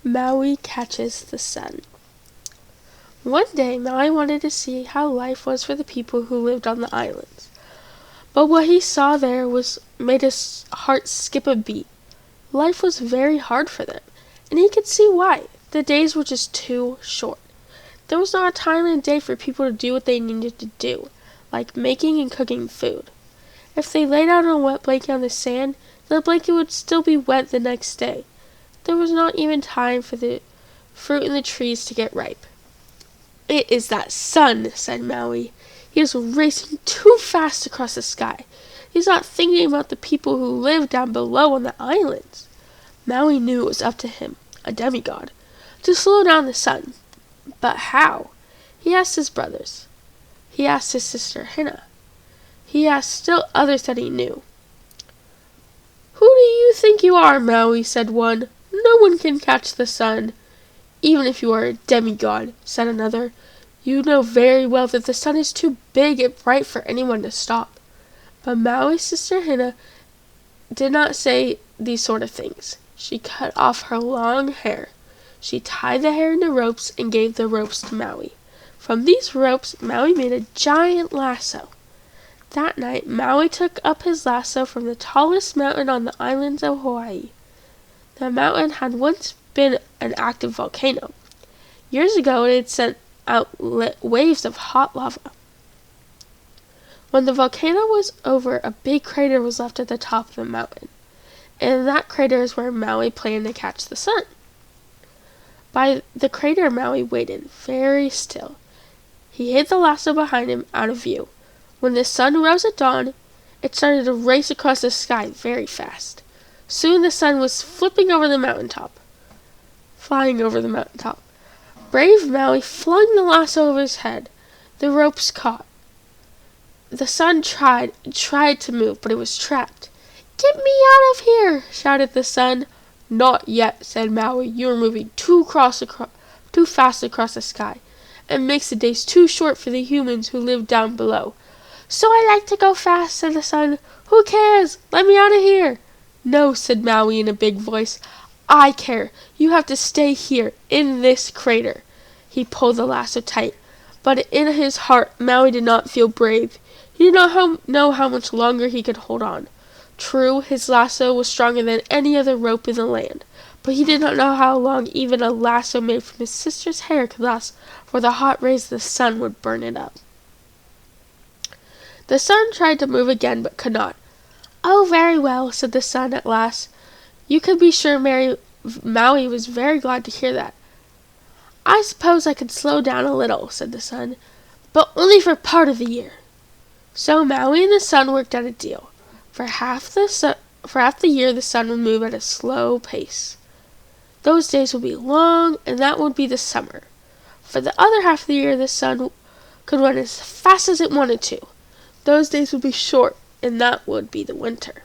Maui catches the sun. One day, Maui wanted to see how life was for the people who lived on the islands. But what he saw there made his heart skip a beat. Life was very hard for them, and he could see why. The days were just too short. There was not a time in the day for people to do what they needed to do, like making and cooking food. If they laid out on a wet blanket on the sand, the blanket would still be wet the next day. There was not even time for the fruit in the trees to get ripe. "It is that sun," said Maui. "He is racing too fast across the sky. He's not thinking about the people who live down below on the islands." Maui knew it was up to him, a demigod, to slow down the sun. But how? He asked his brothers. He asked his sister Hina. He asked still others that he knew. "Who do you think you are, Maui?" said one. "No one can catch the sun." "Even if you are a demigod," said another, "you know very well that the sun is too big and bright for anyone to stop." But Maui's sister Hina did not say these sort of things. She cut off her long hair. She tied the hair into ropes and gave the ropes to Maui. From these ropes, Maui made a giant lasso. That night, Maui took up his lasso from the tallest mountain on the islands of Hawaii. The mountain had once been an active volcano. Years ago, it had sent out waves of hot lava. When the volcano was over, a big crater was left at the top of the mountain, and that crater is where Maui planned to catch the sun. By the crater, Maui waited, very still. He hid the lasso behind him, out of view. When the sun rose at dawn, it started to race across the sky very fast. Soon the sun was flying over the mountaintop. Brave Maui flung the lasso over his head. The ropes caught. The sun tried to move, but it was trapped. "Get me out of here!" shouted the sun. "Not yet," said Maui. "You are moving too fast across the sky, and makes the days too short for the humans who live down below." "So I like to go fast," said the sun. "Who cares? Let me out of here." "No," said Maui in a big voice. "I care. You have to stay here, in this crater." He pulled the lasso tight, but in his heart Maui did not feel brave. He did not know how much longer he could hold on. True, his lasso was stronger than any other rope in the land, but he did not know how long even a lasso made from his sister's hair could last, for the hot rays of the sun would burn it up. The sun tried to move again, but could not. "Oh, very well," said the sun at last. You could be sure Maui was very glad to hear that. "I suppose I could slow down a little," said the sun, "but only for part of the year." So Maui and the sun worked out a deal. For half the year, the sun would move at a slow pace. Those days would be long, and that would be the summer. For the other half of the year, the sun could run as fast as it wanted to. Those days would be short, and that would be the winter.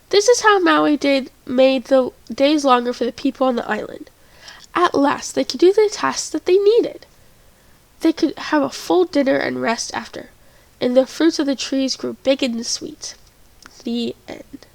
This is how Maui made the days longer for the people on the island. At last, they could do the tasks that they needed. They could have a full dinner and rest after, and the fruits of the trees grew big and sweet. The end.